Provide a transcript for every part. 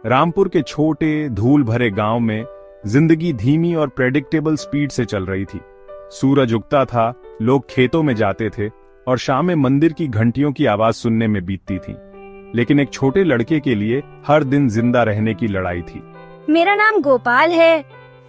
रामपुर के छोटे धूल भरे गांव में जिंदगी धीमी और प्रेडिक्टेबल स्पीड से चल रही थी। सूरज उगता था, लोग खेतों में जाते थे और शाम में मंदिर की घंटियों की आवाज सुनने में बीतती थी। लेकिन एक छोटे लड़के के लिए हर दिन जिंदा रहने की लड़ाई थी। मेरा नाम गोपाल है।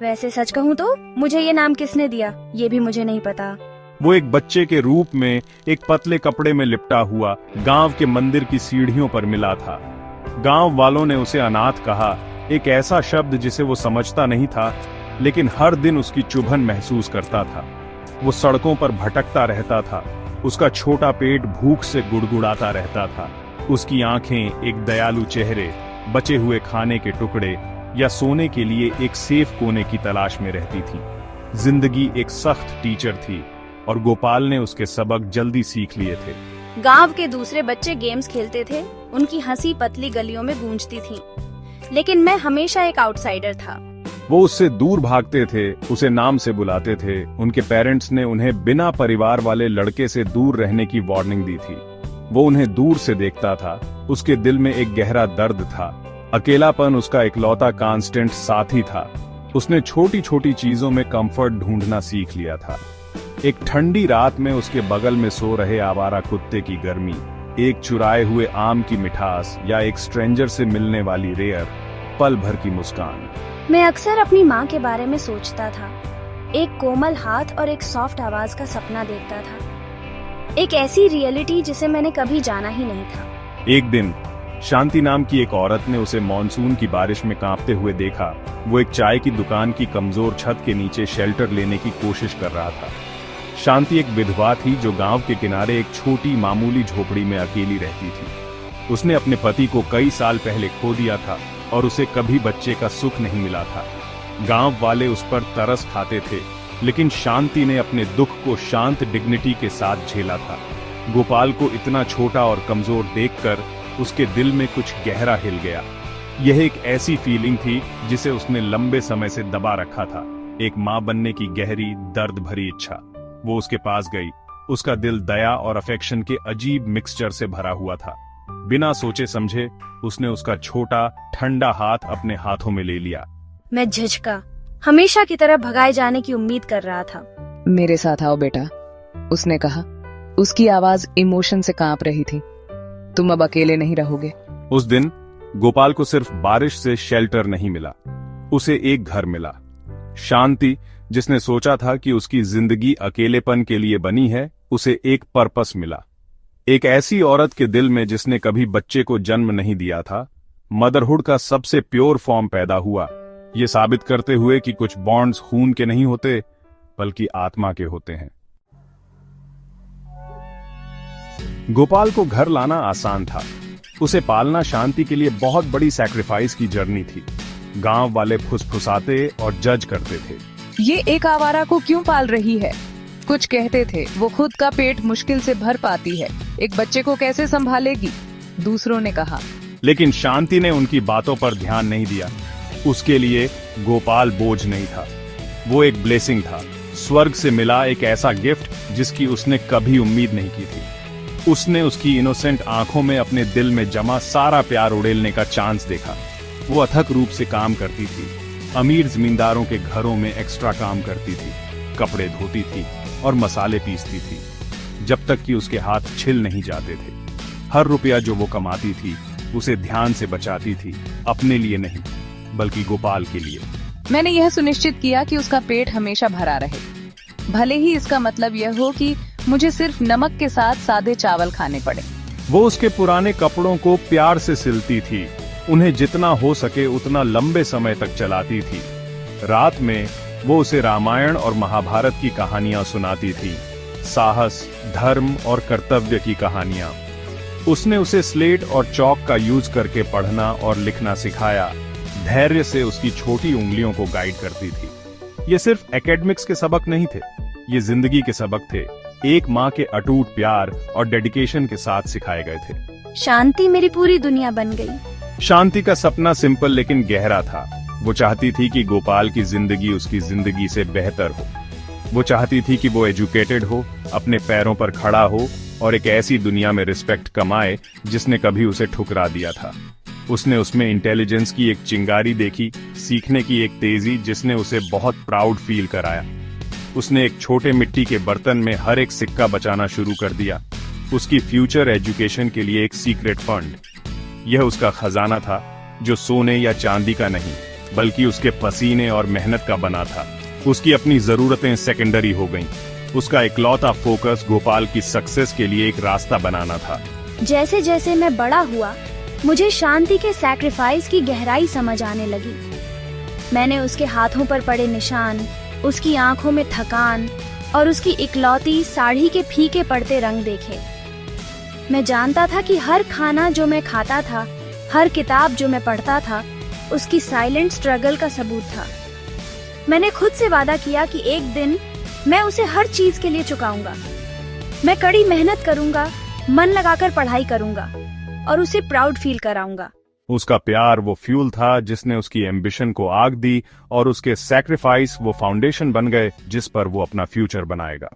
वैसे सच कहूँ तो मुझे ये नाम किसने दिया ये भी मुझे नहीं पता। वो एक बच्चे के रूप में एक पतले कपड़े में लिपटा हुआ गांव के मंदिर की सीढ़ियों पर मिला था। गांव वालों ने उसे अनाथ कहा, एक ऐसा शब्द जिसे वो समझता नहीं था, लेकिन हर दिन उसकी चुभन महसूस करता था। वो सड़कों पर भटकता रहता था, उसका छोटा पेट भूख से गुड़गुड़ाता रहता था। उसकी आंखें एक दयालु चेहरे, बचे हुए खाने के टुकड़े या सोने के लिए एक सेफ कोने की तलाश में रहती थी। जिंदगी एक सख्त टीचर थी और गोपाल ने उसके सबक जल्दी सीख लिए थे। गांव के दूसरे बच्चे गेम्स खेलते थे, उनकी हंसी पतली गलियों में गूंजती थी, लेकिन मैं हमेशा एक आउटसाइडर था। वो उससे दूर भागते थे, उसे नाम से बुलाते थे। उनके पेरेंट्स ने उन्हें बिना परिवार वाले लड़के से दूर रहने की वार्निंग दी थी। वो उन्हें दूर से देखता था, उसके दिल में एक गहरा दर्द था। अकेलापन उसका इकलौता कांस्टेंट साथी था। उसने छोटी छोटी चीजों में कंफर्ट ढूंढना सीख लिया था। एक ठंडी रात में उसके बगल में सो रहे आवारा कुत्ते की गर्मी, एक चुराए हुए आम की मिठास या एक स्ट्रेंजर से मिलने वाली रेयर पल भर की मुस्कान। मैं अक्सर अपनी माँ के बारे में सोचता था। एक कोमल हाथ और एक सॉफ्ट आवाज का सपना देखता था, एक ऐसी रियलिटी जिसे मैंने कभी जाना ही नहीं था। एक दिन शांति नाम की एक औरत ने उसे मॉनसून की बारिश में कांपते हुए देखा। वो एक चाय की दुकान की कमजोर छत के नीचे शेल्टर लेने की कोशिश कर रहा था। शांति एक विधवा थी जो गांव के किनारे एक छोटी मामूली झोपड़ी में अकेली रहती थी। उसने अपने पति को कई साल पहले खो दिया था और उसे कभी बच्चे का सुख नहीं मिला था। गांव वाले उस पर तरस खाते थे, लेकिन शांति ने अपने दुख को शांत डिग्निटी के साथ झेला था। गोपाल को इतना छोटा और कमजोर देखकर उसके दिल में कुछ गहरा हिल गया। यह एक ऐसी फीलिंग थी जिसे उसने लंबे समय से दबा रखा था, एक मां बनने की गहरी दर्द भरी इच्छा। वो उसके पास गई। उसका दिल दया और अफेक्शन के अजीब मिक्सचर से भरा हुआ था। बिना सोचे समझे उसने उसका छोटा ठंडा हाथ अपने हाथों में ले लिया। मैं झिझका, हमेशा की तरह भगाए जाने की उम्मीद कर रहा था। मेरे साथ आओ बेटा, उसने कहा। उसकी आवाज इमोशन से कांप रही थी। तुम अब अकेले नहीं रहोगे। उस दिन गोपाल को सिर्फ बारिश से शेल्टर नहीं मिला, उसे एक घर मिला। शांति, जिसने सोचा था कि उसकी जिंदगी अकेलेपन के लिए बनी है, उसे एक पर्पस मिला। एक ऐसी औरत के दिल में जिसने कभी बच्चे को जन्म नहीं दिया था, मदरहुड का सबसे प्योर फॉर्म पैदा हुआ, ये साबित करते हुए कि कुछ बॉन्ड्स खून के नहीं होते बल्कि आत्मा के होते हैं। गोपाल को घर लाना आसान था। उसे पालना शांति के लिए बहुत बड़ी सैक्रिफाइस की जर्नी थी। गांव वाले फुसफुसाते और जज करते थे, ये एक आवारा को क्यों पाल रही है। कुछ कहते थे वो खुद का पेट मुश्किल से भर पाती है, एक बच्चे को कैसे संभालेगी, दूसरों ने कहा। लेकिन शांति ने उनकी बातों पर ध्यान नहीं दिया। उसके लिए गोपाल बोझ नहीं था, वो एक ब्लेसिंग था, स्वर्ग से मिला एक ऐसा गिफ्ट जिसकी उसने कभी उम्मीद नहीं की थी। उसने उसकी इनोसेंट आंखों में अपने दिल में जमा सारा प्यार उड़ेलने का चांस देखा। वो अथक रूप से काम करती थी, अमीर जमींदारों के घरों में एक्स्ट्रा काम करती थी, कपड़े धोती थी और मसाले पीसती थी, जब तक कि उसके हाथ छिल नहीं जाते थे। हर रुपया जो वो कमाती थी उसे ध्यान से बचाती थी, अपने लिए नहीं बल्कि गोपाल के लिए। मैंने यह सुनिश्चित किया कि उसका पेट हमेशा भरा रहे, भले ही इसका मतलब यह हो कि मुझे सिर्फ नमक के साथ सादे चावल खाने पड़े। वो उसके पुराने कपड़ों को प्यार से सिलती थी, उन्हें जितना हो सके उतना लंबे समय तक चलाती थी। रात में वो उसे रामायण और महाभारत की कहानियां सुनाती थी, साहस, धर्म और कर्तव्य की कहानियां। उसने उसे स्लेट और चौक का यूज करके पढ़ना और लिखना सिखाया, धैर्य से उसकी छोटी उंगलियों को गाइड करती थी। ये सिर्फ एकेडमिक्स के सबक नहीं थे, ये जिंदगी के सबक थे, एक माँ के अटूट प्यार और डेडिकेशन के साथ सिखाए गए थे। शांति मेरी पूरी दुनिया बन गई। शांति का सपना सिंपल लेकिन गहरा था। वो चाहती थी कि गोपाल की जिंदगी उसकी जिंदगी से बेहतर हो। वो चाहती थी कि वो एजुकेटेड हो, अपने पैरों पर खड़ा हो और एक ऐसी दुनिया में रिस्पेक्ट कमाए जिसने कभी उसे ठुकरा दिया था। उसने उसमें इंटेलिजेंस की एक चिंगारी देखी, सीखने की एक तेजी जिसने उसे बहुत प्राउड फील कराया। उसने एक छोटे मिट्टी के बर्तन में हर एक सिक्का बचाना शुरू कर दिया, उसकी फ्यूचर एजुकेशन के लिए एक सीक्रेट फंड। यह उसका खजाना था जो सोने या चांदी का नहीं, बल्कि उसके पसीने और मेहनत का बना था। उसकी अपनी जरूरतें सेकेंडरी हो गईं। उसका इकलौता फोकस गोपाल की सक्सेस के लिए एक रास्ता बनाना था। जैसे जैसे मैं बड़ा हुआ, मुझे शांति के सैक्रिफाइस की गहराई समझ आने लगी। मैंने उसके हाथों पर पड़े निशान, उसकी आंखों में थकान और उसकी इकलौती साड़ी के फीके पड़ते रंग देखे। मैं जानता था कि हर खाना जो मैं खाता था, हर किताब जो मैं पढ़ता था, उसकी साइलेंट स्ट्रगल का सबूत था। मैंने खुद से वादा किया कि एक दिन मैं उसे हर चीज के लिए चुकाऊंगा। मैं कड़ी मेहनत करूंगा, मन लगाकर पढ़ाई करूंगा और उसे प्राउड फील कराऊंगा। उसका प्यार वो फ्यूल था जिसने उसकी एम्बिशन को आग दी, और उसके सैक्रिफाइस वो फाउंडेशन बन गए जिस पर वो अपना फ्यूचर बनाएगा।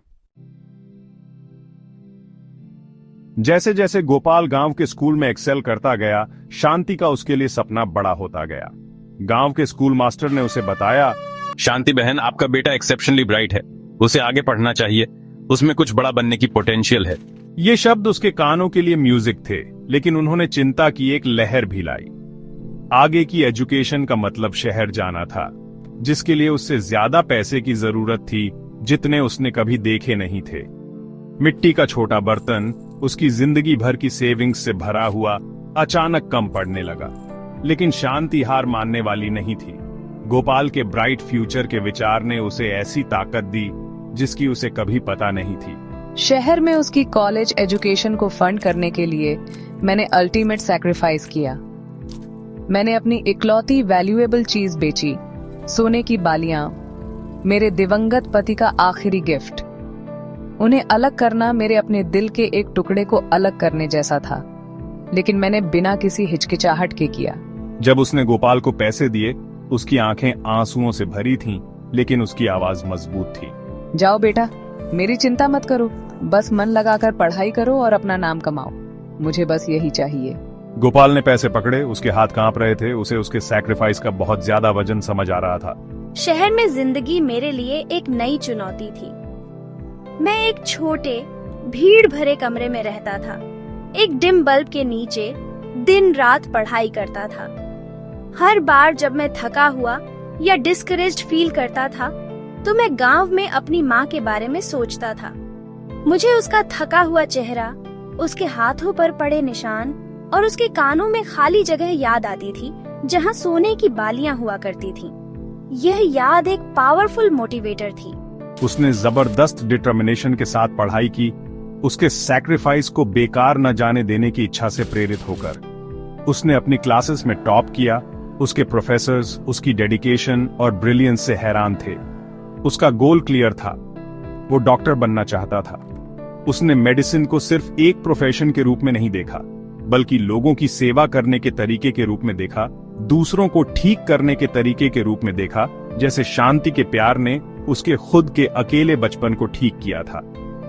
जैसे जैसे गोपाल गांव के स्कूल में एक्सेल करता गया, शांति का उसके लिए सपना बड़ा होता गया। गांव के स्कूल मास्टर ने उसे बताया, शांति बहन, आपका बेटा एक्सेप्शनली ब्राइट है, उसे आगे पढ़ना चाहिए, उसमें कुछ बड़ा बनने की पोटेंशियल है। ये शब्द उसके कानों के लिए म्यूजिक थे, लेकिन उन्होंने चिंता की एक लहर भी लाई। आगे की एजुकेशन का मतलब शहर जाना था, जिसके लिए उससे ज्यादा पैसे की जरूरत थी जितने उसने कभी देखे नहीं थे। मिट्टी का छोटा बर्तन, उसकी जिंदगी भर की सेविंग्स से भरा हुआ, अचानक कम पड़ने लगा। लेकिन शांति हार मानने वाली नहीं थी। गोपाल के ब्राइट फ्यूचर के विचार ने उसे ऐसी ताकत दी जिसकी उसे कभी पता नहीं थी। शहर में उसकी कॉलेज एजुकेशन को फंड करने के लिए मैंने अल्टीमेट सैक्रिफाइस किया। मैंने अपनी इकलौती वैल्यूएबल चीज बेची, सोने की बालियां, मेरे दिवंगत पति का आखिरी गिफ्ट। उन्हें अलग करना मेरे अपने दिल के एक टुकड़े को अलग करने जैसा था, लेकिन मैंने बिना किसी हिचकिचाहट के किया। जब उसने गोपाल को पैसे दिए, उसकी आंखें आंसुओं से भरी थीं, लेकिन उसकी आवाज मजबूत थी। जाओ बेटा, मेरी चिंता मत करो, बस मन लगाकर पढ़ाई करो और अपना नाम कमाओ, मुझे बस यही चाहिए। गोपाल ने पैसे पकड़े, उसके हाथ कांप रहे थे, उसे उसके सैक्रिफाइस का बहुत ज्यादा वजन समझ आ रहा था। शहर में जिंदगी मेरे लिए एक नई चुनौती थी। मैं एक छोटे भीड़ भरे कमरे में रहता था, एक डिम बल्ब के नीचे दिन रात पढ़ाई करता था। हर बार जब मैं थका हुआ या डिस्करेज्ड फील करता था, तो मैं गांव में अपनी माँ के बारे में सोचता था। मुझे उसका थका हुआ चेहरा, उसके हाथों पर पड़े निशान और उसके कानों में खाली जगह याद आती थी जहाँ सोने की बालियां हुआ करती थीं। यह याद एक पावरफुल मोटिवेटर थी। उसने जबरदस्त डिटर्मिनेशन के साथ पढ़ाई की, उसके सैक्रिफाइस को बेकार न जाने देने की इच्छा से प्रेरित होकर। उसने अपनी क्लासेस में टॉप किया। उसके प्रोफेसर्स उसकी डेडिकेशन और ब्रिलियंस से हैरान थे। उसका गोल क्लियर था, वो डॉक्टर बनना चाहता था। उसने मेडिसिन को सिर्फ एक प्रोफेशन के रूप में नहीं देखा, बल्कि लोगों की सेवा करने के तरीके के रूप में देखा, दूसरों को ठीक करने के तरीके के रूप में देखा, जैसे शांति के प्यार ने उसके खुद के अकेले बचपन को ठीक किया था।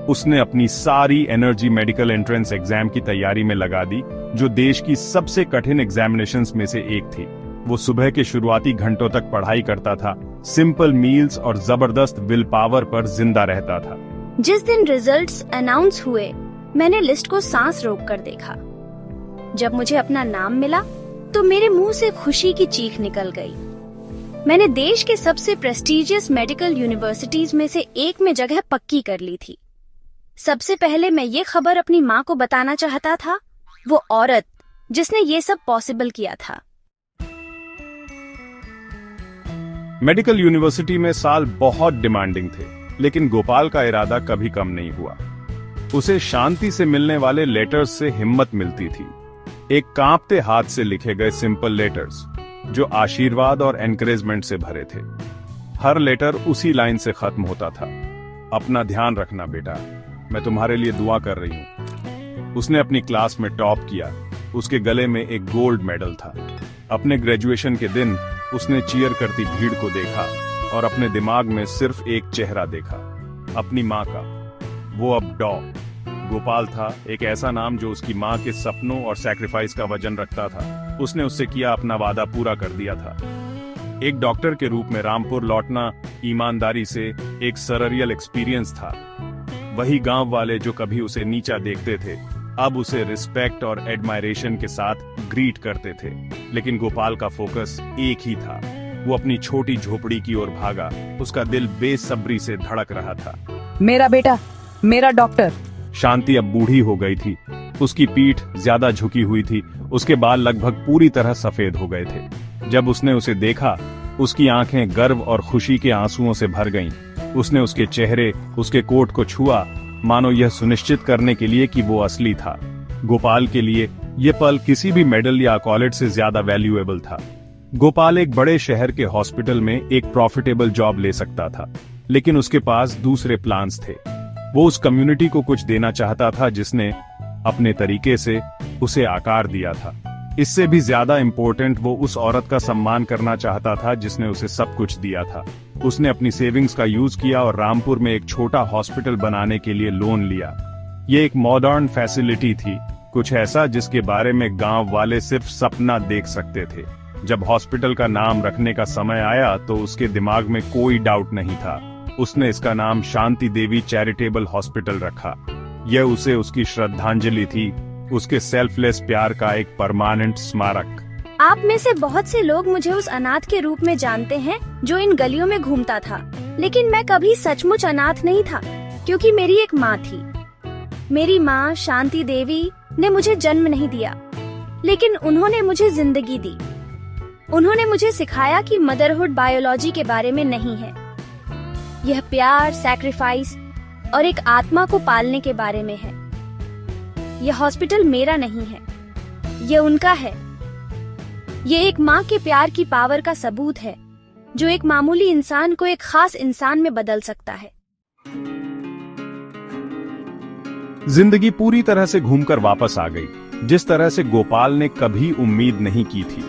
उसने अपनी सारी एनर्जी मेडिकल एंट्रेंस एग्जाम की तैयारी में लगा दी, जो देश की सबसे कठिन एग्जामिनेशंस में से एक थी। वो सुबह के शुरुआती घंटों तक पढ़ाई करता था, सिंपल मील्स और जबरदस्त विल पावर पर जिंदा रहता था। जिस दिन रिजल्ट्स अनाउंस हुए, मैंने लिस्ट को सांस रोककर देखा। जब मुझे अपना नाम मिला, तो मेरे मुंह से खुशी की चीख निकल गई। मैंने देश के सबसे प्रेस्टिजियस मेडिकल यूनिवर्सिटीज में से एक में जगह पक्की कर ली थी। सबसे पहले मैं ये खबर अपनी माँ को बताना चाहता था, वो औरत जिसने ये सब पॉसिबल किया था। मेडिकल यूनिवर्सिटी में साल बहुत डिमांडिंग थे, लेकिन गोपाल का इरादा कभी कम नहीं हुआ। उसे शांति से मिलने वाले लेटर्स से हिम्मत मिलती थी, एक कांपते हाथ से लिखे गए सिंपल लेटर्स जो आशीर्वाद और एनकरेजमेंट से भरे थे। हर लेटर उसी लाइन से खत्म होता था, अपना ध्यान रखना बेटा, मैं तुम्हारे लिए दुआ कर रही हूँ। उसने अपनी क्लास में टॉप किया, उसके गले में एक गोल्ड मेडल था। अपने ग्रेजुएशन के दिन उसने चीयर करती भीड़ को देखा और अपने दिमाग में सिर्फ एक चेहरा देखा, अपनी माँ का। वो अब गोपाल था, एक ऐसा नाम जो उसकी माँ के सपनों और सैक्रिफाइस का वजन रखता था। उसने उससे किया अपना वादा पूरा कर दिया था। एक डॉक्टर के रूप में रामपुर लौटना ईमानदारी से एक सररियल एक्सपीरियंस था। वही गांव वाले जो कभी उसे नीचा देखते थे, अब उसे रिस्पेक्ट और एडमायरेशन के साथ ग्रीट करते थे। लेकिन गोपाल का फोकस एक ही था, वो अपनी छोटी झोपड़ी की ओर भागा। उसका दिल बेसब्री से धड़क रहा था। मेरा बेटा, मेरा डॉक्टर। शांति अब बूढ़ी हो गई थी। उसकी पीठ ज्यादा झुकी हुई थी, उसके बाल लगभग पूरी तरह सफेद हो गए थे। जब उसने उसे देखा, उसकी आंखें गर्व और खुशी के आंसुओं से भर गईं। उसने उसके चेहरे, उसके कोट को छुआ, मानो यह सुनिश्चित करने के लिए कि वो असली था। गोपाल के लिए यह पल किसी भी मेडल या अकॉर्ड से ज्यादा वैल्यूएबल था। गोपाल एक बड़े शहर के हॉस्पिटल में एक प्रॉफिटेबल जॉब ले सकता था, लेकिन उसके पास दूसरे प्लान्स थे। वो उस कम्युनिटी को कुछ देना चाहता था जिसने अपने तरीके से उसे आकार दिया था। इससे भी ज्यादा इम्पोर्टेंट, वो उस औरत का सम्मान करना चाहता था जिसने उसे सब कुछ दिया था। उसने अपनी सेविंग्स का यूज किया और रामपुर में एक छोटा हॉस्पिटल बनाने के लिए लोन लिया। ये एक मॉडर्न फैसिलिटी थी, कुछ ऐसा जिसके बारे में गांव वाले सिर्फ सपना देख सकते थे। जब हॉस्पिटल का नाम रखने का समय आया तो उसके दिमाग में कोई डाउट नहीं था। उसने इसका नाम शांति देवी चैरिटेबल हॉस्पिटल रखा। यह उसे उसकी श्रद्धांजलि थी, उसके सेल्फलेस प्यार का एक परमानेंट स्मारक। आप में से बहुत से लोग मुझे उस अनाथ के रूप में जानते हैं जो इन गलियों में घूमता था, लेकिन मैं कभी सचमुच अनाथ नहीं था, क्योंकि मेरी एक माँ थी। मेरी माँ शांति देवी ने मुझे जन्म नहीं दिया, लेकिन उन्होंने मुझे जिंदगी दी। उन्होंने मुझे सिखाया कि मदरहुड बायोलॉजी के बारे में नहीं है, यह प्यार, सैक्रिफाइस और एक आत्मा को पालने के बारे में है। यह हॉस्पिटल मेरा नहीं है, यह उनका है। यह एक माँ के प्यार की पावर का सबूत है, जो एक मामूली इंसान को एक खास इंसान में बदल सकता है। जिंदगी पूरी तरह से घूमकर वापस आ गई, जिस तरह से गोपाल ने कभी उम्मीद नहीं की थी।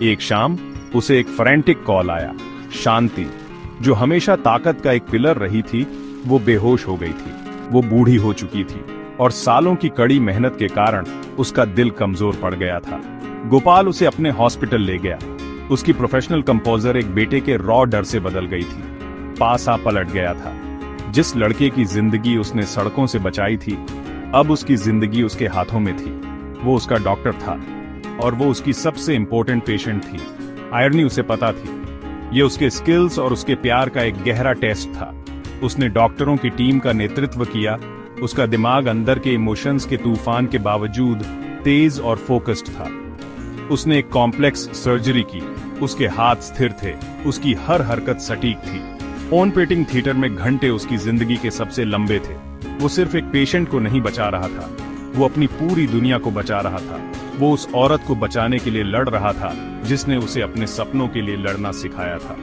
एक शाम उसे एक फ्रैंटिक कॉल आया। शांति, जो हमेशा ताकत का एक पिलर रही थी, वो बेहोश हो गई थी। वो बूढ़ी हो चुकी थी और सालों की कड़ी मेहनत के कारण उसका दिल कमजोर पड़ गया था। गोपाल उसे अपने हॉस्पिटल ले गया। उसकी प्रोफेशनल कंपोजर एक बेटे के रॉ डर से बदल गई थी। पासा पलट गया था। जिस लड़के की जिंदगी उसने सड़कों से बचाई थी, अब उसकी जिंदगी उसके हाथों में थी। वो उसका डॉक्टर था और वो उसकी सबसे इंपॉर्टेंट पेशेंट थी। आयरनी उसे पता थी। ये उसके स्किल्स और उसके प्यार का एक गहरा टेस्ट था। उसने डॉक्टरों की टीम का नेतृत्व किया। उसका दिमाग अंदर के इमोशंस के तूफान के बावजूद तेज और फोकस्ड था। उसने एक कॉम्प्लेक्स सर्जरी की। उसके हाथ स्थिर थे, उसकी हर हरकत सटीक थी। ऑपरेटिंग थिएटर में घंटे उसकी जिंदगी के सबसे लंबे थे। वो सिर्फ एक पेशेंट को नहीं बचा रहा था, वो अपनी पूरी दुनिया को बचा रहा था। वो उस औरत को बचाने के लिए लड़ रहा था जिसने उसे अपने सपनों के लिए लड़ना सिखाया था।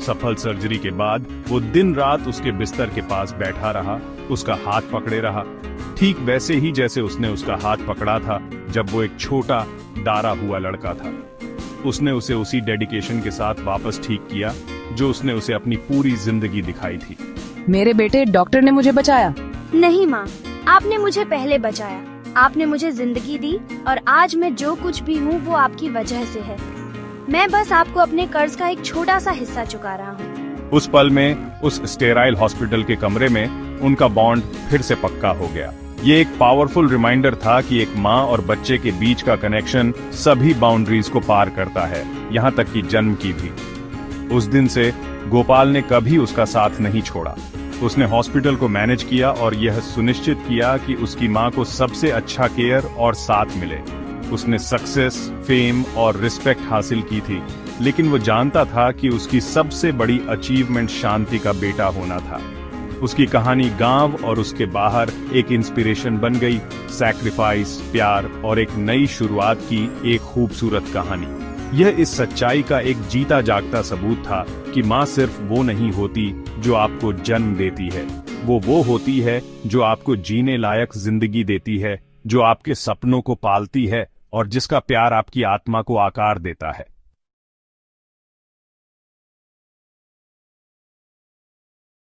सफल सर्जरी के बाद वो दिन रात उसके बिस्तर के पास बैठा रहा, उसका हाथ पकड़े रहा, ठीक वैसे ही जैसे उसने उसका हाथ पकड़ा था जब वो एक छोटा डारा हुआ लड़का था। उसने उसे उसी डेडिकेशन के साथ वापस ठीक किया जो उसने उसे अपनी पूरी जिंदगी दिखाई थी। मेरे बेटे, डॉक्टर ने मुझे बचाया। नहीं माँ, आपने मुझे पहले बचाया। आपने मुझे जिंदगी दी और आज मैं जो कुछ भी हूँ वो आपकी वजह से है। मैं बस आपको अपने कर्ज का एक छोटा सा हिस्सा चुका रहा हूँ। उस पल में उस स्टेराइल हॉस्पिटल के कमरे में उनका बॉन्ड फिर से पक्का हो गया। ये एक पावरफुल रिमाइंडर था कि एक माँ और बच्चे के बीच का कनेक्शन सभी बाउंड्रीज को पार करता है, यहाँ तक कि जन्म की भी। उस दिन से गोपाल ने कभी उसका साथ नहीं छोड़ा। उसने हॉस्पिटल को मैनेज किया और यह सुनिश्चित किया कि उसकी माँ को सबसे अच्छा केयर और साथ मिले। उसने सक्सेस, फेम और रिस्पेक्ट हासिल की थी, लेकिन वो जानता था कि उसकी सबसे बड़ी अचीवमेंट शांति का बेटा होना था। उसकी कहानी गांव और उसके बाहर एक इंस्पिरेशन बन गई। सैक्रिफाइस, प्यार और एक नई शुरुआत की एक खूबसूरत कहानी। यह इस सच्चाई का एक जीता जागता सबूत था कि माँ सिर्फ वो नहीं होती जो आपको जन्म देती है, वो होती है जो आपको जीने लायक जिंदगी देती है, जो आपके सपनों को पालती है और जिसका प्यार आपकी आत्मा को आकार देता है।